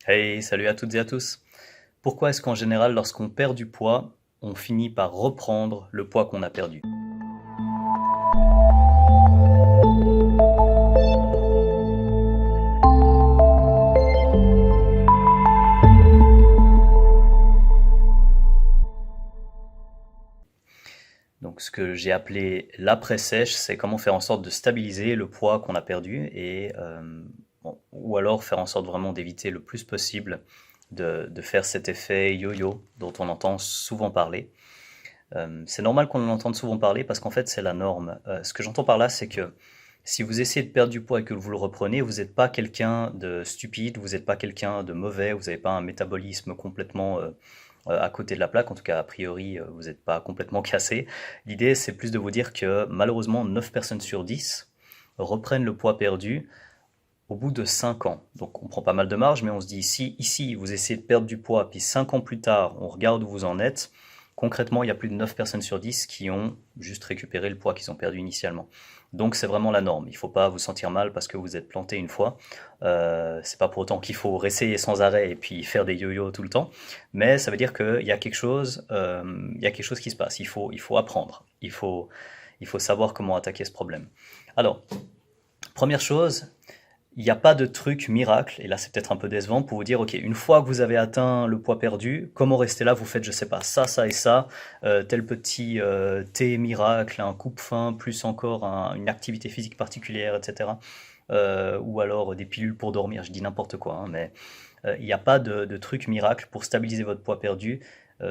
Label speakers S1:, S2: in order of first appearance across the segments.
S1: Hey, salut à toutes et à tous. Pourquoi est-ce qu'en général, lorsqu'on perd du poids, on finit par reprendre le poids qu'on a perdu? Donc, ce que j'ai appelé l'après-sèche, c'est comment faire en sorte de stabiliser le poids qu'on a perdu bon, ou alors faire en sorte vraiment d'éviter le plus possible de faire cet effet yo-yo dont on entend souvent parler. C'est normal qu'on en entende souvent parler parce qu'en fait, c'est la norme. Ce que j'entends par là, c'est que si vous essayez de perdre du poids et que vous le reprenez, vous n'êtes pas quelqu'un de stupide, vous n'êtes pas quelqu'un de mauvais, vous n'avez pas un métabolisme complètement à côté de la plaque, en tout cas a priori vous n'êtes pas complètement cassé. L'idée c'est plus de vous dire que malheureusement 9 personnes sur 10 reprennent le poids perdu au bout de 5 ans. Donc on prend pas mal de marge, mais on se dit si ici vous essayez de perdre du poids, puis 5 ans plus tard on regarde où vous en êtes, concrètement il y a plus de 9 personnes sur 10 qui ont juste récupéré le poids qu'ils ont perdu initialement. Donc c'est vraiment la norme, il ne faut pas vous sentir mal parce que vous êtes planté une fois, c'est pas pour autant qu'il faut réessayer sans arrêt et puis faire des yo-yo tout le temps, mais ça veut dire qu'il y a il y a quelque chose qui se passe, il faut apprendre, il faut savoir comment attaquer ce problème. Alors, première chose, il n'y a pas de truc miracle, et là c'est peut-être un peu décevant pour vous dire, ok, une fois que vous avez atteint le poids perdu, comment rester là? Vous faites, je sais pas, ça et ça, tel petit thé miracle, un coupe-faim, plus encore une activité physique particulière, etc. Ou alors des pilules pour dormir, je dis n'importe quoi, hein, mais il n'y a pas de truc miracle pour stabiliser votre poids perdu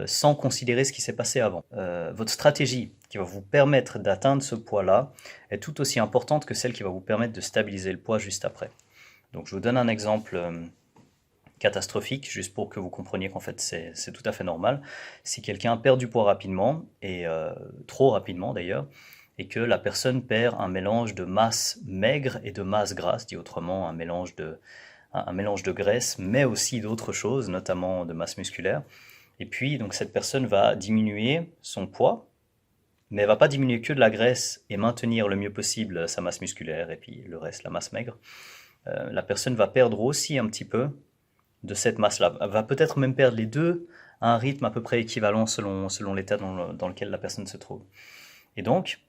S1: sans considérer ce qui s'est passé avant. Votre stratégie qui va vous permettre d'atteindre ce poids-là est tout aussi importante que celle qui va vous permettre de stabiliser le poids juste après. Donc je vous donne un exemple catastrophique, juste pour que vous compreniez qu'en fait c'est tout à fait normal. Si quelqu'un perd du poids rapidement, et trop rapidement d'ailleurs, et que la personne perd un mélange de masse maigre et de masse grasse, dit autrement un mélange de graisse, mais aussi d'autres choses, notamment de masse musculaire. Et puis, donc, cette personne va diminuer son poids, mais elle va pas diminuer que de la graisse et maintenir le mieux possible sa masse musculaire et puis le reste, la masse maigre. La personne va perdre aussi un petit peu de cette masse-là. Elle va peut-être même perdre les deux à un rythme à peu près équivalent selon l'état dans lequel la personne se trouve. Et donc,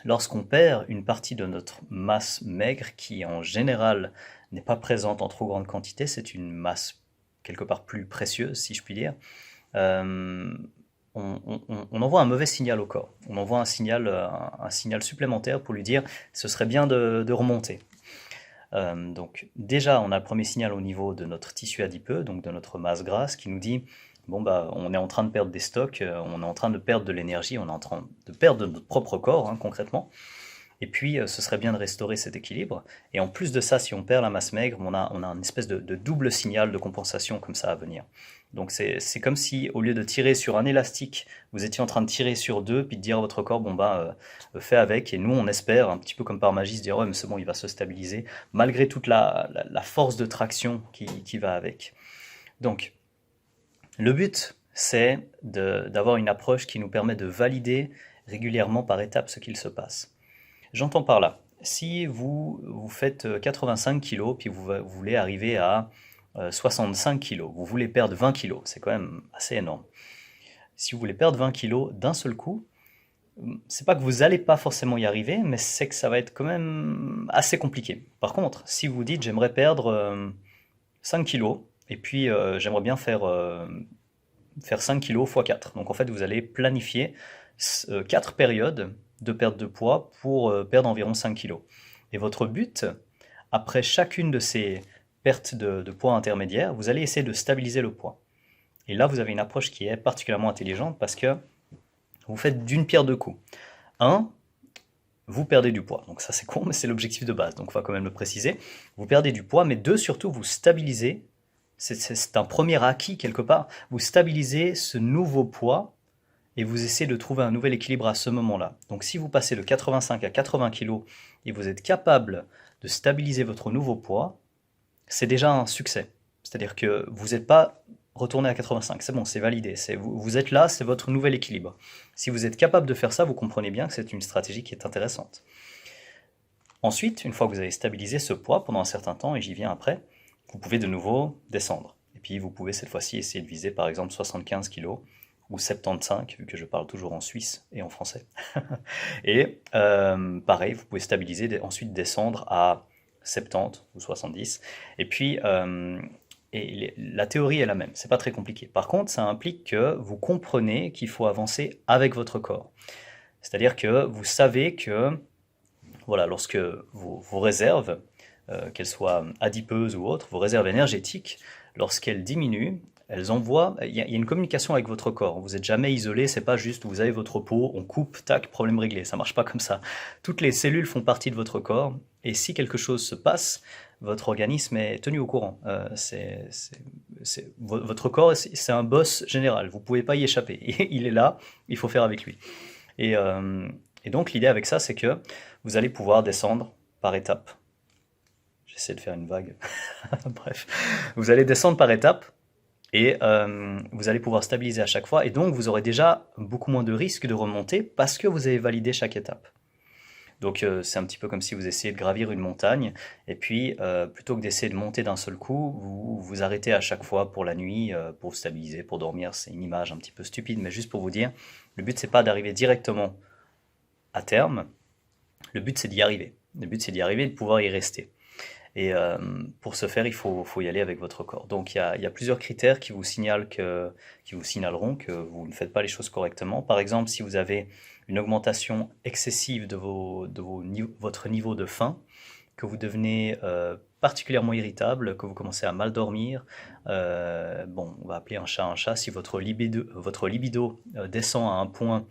S1: lorsqu'on perd une partie de notre masse maigre, qui en général n'est pas présente en trop grande quantité, c'est une masse quelque part plus précieuse, si je puis dire, euh, on envoie un mauvais signal au corps. On envoie un signal supplémentaire pour lui dire ce serait bien de remonter. Donc déjà, on a le premier signal au niveau de notre tissu adipeux, donc de notre masse grasse, qui nous dit bon bah on est en train de perdre des stocks, on est en train de perdre de l'énergie, on est en train de perdre de notre propre corps, hein, concrètement. Et puis ce serait bien de restaurer cet équilibre. Et en plus de ça, si on perd la masse maigre, on a une espèce de double signal de compensation comme ça à venir. Donc c'est comme si au lieu de tirer sur un élastique, vous étiez en train de tirer sur deux, puis de dire à votre corps, bon bah fais avec, et nous on espère, un petit peu comme par magie, se dire ouais mais c'est bon, il va se stabiliser, malgré toute la force de traction qui va avec. Donc le but, c'est d'avoir une approche qui nous permet de valider régulièrement par étapes ce qu'il se passe. J'entends par là, si vous faites 85 kilos, puis vous voulez arriver à 65 kilos, vous voulez perdre 20 kilos, c'est quand même assez énorme. Si vous voulez perdre 20 kilos d'un seul coup, c'est pas que vous allez pas forcément y arriver, mais c'est que ça va être quand même assez compliqué. Par contre, si vous dites j'aimerais perdre 5 kilos, et puis j'aimerais bien faire 5 kilos x 4. Donc en fait, vous allez planifier 4 périodes de perte de poids pour perdre environ 5 kilos. Et votre but, après chacune de ces pertes de poids intermédiaires, vous allez essayer de stabiliser le poids. Et là, vous avez une approche qui est particulièrement intelligente parce que vous faites d'une pierre deux coups. Un, vous perdez du poids. Donc ça c'est con, mais c'est l'objectif de base, donc on va quand même le préciser. Vous perdez du poids, mais deux, surtout, vous stabilisez. C'est un premier acquis quelque part. Vous stabilisez ce nouveau poids et vous essayez de trouver un nouvel équilibre à ce moment-là. Donc si vous passez de 85 à 80 kg et vous êtes capable de stabiliser votre nouveau poids, c'est déjà un succès. C'est-à-dire que vous n'êtes pas retourné à 85, c'est bon, c'est validé, vous êtes là, c'est votre nouvel équilibre. Si vous êtes capable de faire ça, vous comprenez bien que c'est une stratégie qui est intéressante. Ensuite, une fois que vous avez stabilisé ce poids pendant un certain temps, et j'y viens après, vous pouvez de nouveau descendre. Et puis vous pouvez cette fois-ci essayer de viser par exemple 75 kg ou 75, vu que je parle toujours en suisse et en français. Et pareil, vous pouvez stabiliser, ensuite descendre à 70 ou 70. Et puis, la théorie est la même, c'est pas très compliqué. Par contre, ça implique que vous comprenez qu'il faut avancer avec votre corps. C'est-à-dire que vous savez que, voilà, lorsque vos réserves, qu'elles soient adipeuses ou autres, vos réserves énergétiques, lorsqu'elles diminuent, elles envoient, il y a une communication avec votre corps. Vous n'êtes jamais isolé, c'est pas juste vous avez votre peau, on coupe, tac, problème réglé. Ça marche pas comme ça. Toutes les cellules font partie de votre corps, et si quelque chose se passe, votre organisme est tenu au courant. Votre corps, c'est un boss général. Vous pouvez pas y échapper. Il est là, il faut faire avec lui. Et, et donc l'idée avec ça, c'est que vous allez pouvoir descendre par étapes. J'essaie de faire une vague. Bref, vous allez descendre par étapes et vous allez pouvoir stabiliser à chaque fois. Et donc vous aurez déjà beaucoup moins de risques de remonter parce que vous avez validé chaque étape. Donc c'est un petit peu comme si vous essayez de gravir une montagne, et puis plutôt que d'essayer de monter d'un seul coup, vous vous arrêtez à chaque fois pour la nuit, pour vous stabiliser, pour dormir. C'est une image un petit peu stupide, mais juste pour vous dire, le but c'est pas d'arriver directement à terme, le but c'est d'y arriver. Le but c'est d'y arriver et de pouvoir y rester. Et pour ce faire, il faut y aller avec votre corps. Donc il y a plusieurs critères qui vous signaleront que vous ne faites pas les choses correctement. Par exemple, si vous avez une augmentation excessive de votre niveau de faim, que vous devenez particulièrement irritable, que vous commencez à mal dormir, bon, on va appeler un chat, si votre libido descend à un point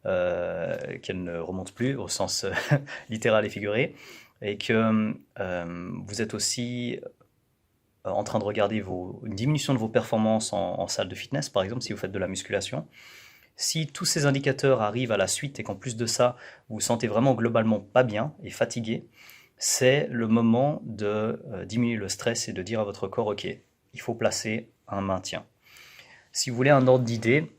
S1: qu'elle ne remonte plus au sens littéral et figuré, et que vous êtes aussi en train de regarder une diminution de vos performances en salle de fitness, par exemple, si vous faites de la musculation. Si tous ces indicateurs arrivent à la suite et qu'en plus de ça, vous vous sentez vraiment globalement pas bien et fatigué, c'est le moment de diminuer le stress et de dire à votre corps, ok, il faut placer un maintien. Si vous voulez un ordre d'idée,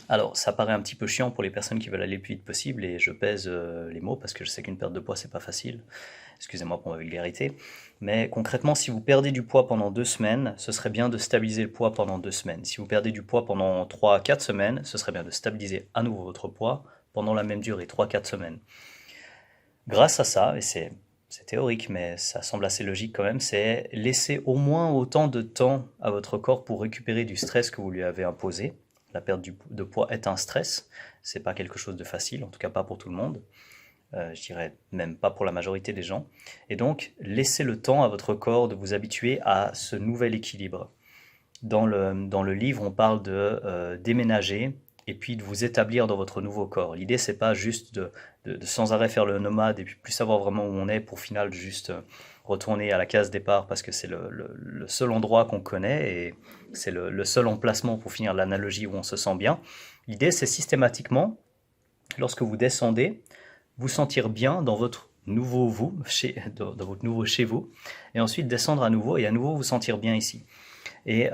S1: alors ça paraît un petit peu chiant pour les personnes qui veulent aller le plus vite possible, et je pèse les mots parce que je sais qu'une perte de poids c'est pas facile, excusez-moi pour ma vulgarité, mais concrètement si vous perdez du poids pendant 2 semaines, ce serait bien de stabiliser le poids pendant 2 semaines. Si vous perdez du poids pendant 3 à 4 semaines, ce serait bien de stabiliser à nouveau votre poids pendant la même durée, 3-4 semaines. Grâce à ça, et c'est théorique, mais ça semble assez logique quand même, c'est laisser au moins autant de temps à votre corps pour récupérer du stress que vous lui avez imposé. La perte de poids est un stress, c'est pas quelque chose de facile, en tout cas pas pour tout le monde. Je dirais même pas pour la majorité des gens. Et donc, laissez le temps à votre corps de vous habituer à ce nouvel équilibre. Dans le livre, on parle de déménager et puis de vous établir dans votre nouveau corps. L'idée, c'est pas juste de sans arrêt faire le nomade et puis plus savoir vraiment où on est pour final juste retourner à la case départ parce que c'est le seul endroit qu'on connaît et c'est le seul emplacement pour finir l'analogie où on se sent bien. L'idée, c'est systématiquement, lorsque vous descendez, vous sentir bien dans votre nouveau vous, dans votre nouveau chez vous, et ensuite descendre à nouveau et à nouveau vous sentir bien ici. Et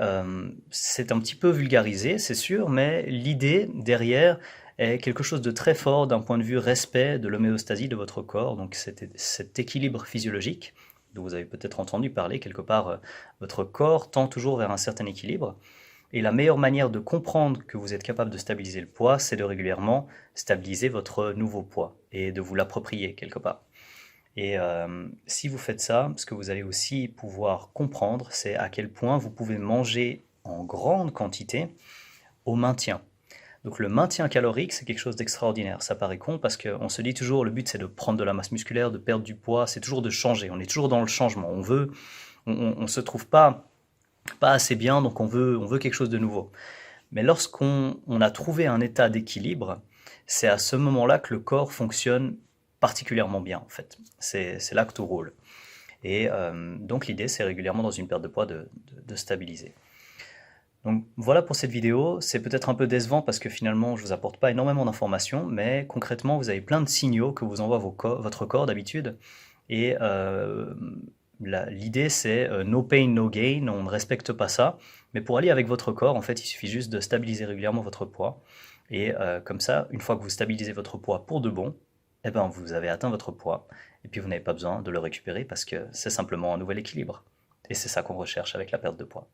S1: c'est un petit peu vulgarisé, c'est sûr, mais l'idée derrière est quelque chose de très fort d'un point de vue respect de l'homéostasie de votre corps, donc cet équilibre physiologique dont vous avez peut-être entendu parler quelque part, votre corps tend toujours vers un certain équilibre. Et la meilleure manière de comprendre que vous êtes capable de stabiliser le poids, c'est de régulièrement stabiliser votre nouveau poids et de vous l'approprier quelque part. Et si vous faites ça, ce que vous allez aussi pouvoir comprendre, c'est à quel point vous pouvez manger en grande quantité au maintien. Donc le maintien calorique, c'est quelque chose d'extraordinaire. Ça paraît con parce qu'on se dit toujours le but c'est de prendre de la masse musculaire, de perdre du poids, c'est toujours de changer. On est toujours dans le changement. On se trouve pas assez bien, donc on veut quelque chose de nouveau. Mais lorsqu'on a trouvé un état d'équilibre, c'est à ce moment-là que le corps fonctionne particulièrement bien, en fait. C'est là que tout roule. Et donc l'idée, c'est régulièrement dans une perte de poids de stabiliser. Donc voilà pour cette vidéo. C'est peut-être un peu décevant parce que finalement, je vous apporte pas énormément d'informations, mais concrètement, vous avez plein de signaux que vous envoie votre corps d'habitude. Et l'idée, c'est no pain, no gain. On ne respecte pas ça. Mais pour aller avec votre corps, en fait, il suffit juste de stabiliser régulièrement votre poids. Et comme ça, une fois que vous stabilisez votre poids pour de bon, eh ben, vous avez atteint votre poids. Et puis vous n'avez pas besoin de le récupérer parce que c'est simplement un nouvel équilibre. Et c'est ça qu'on recherche avec la perte de poids.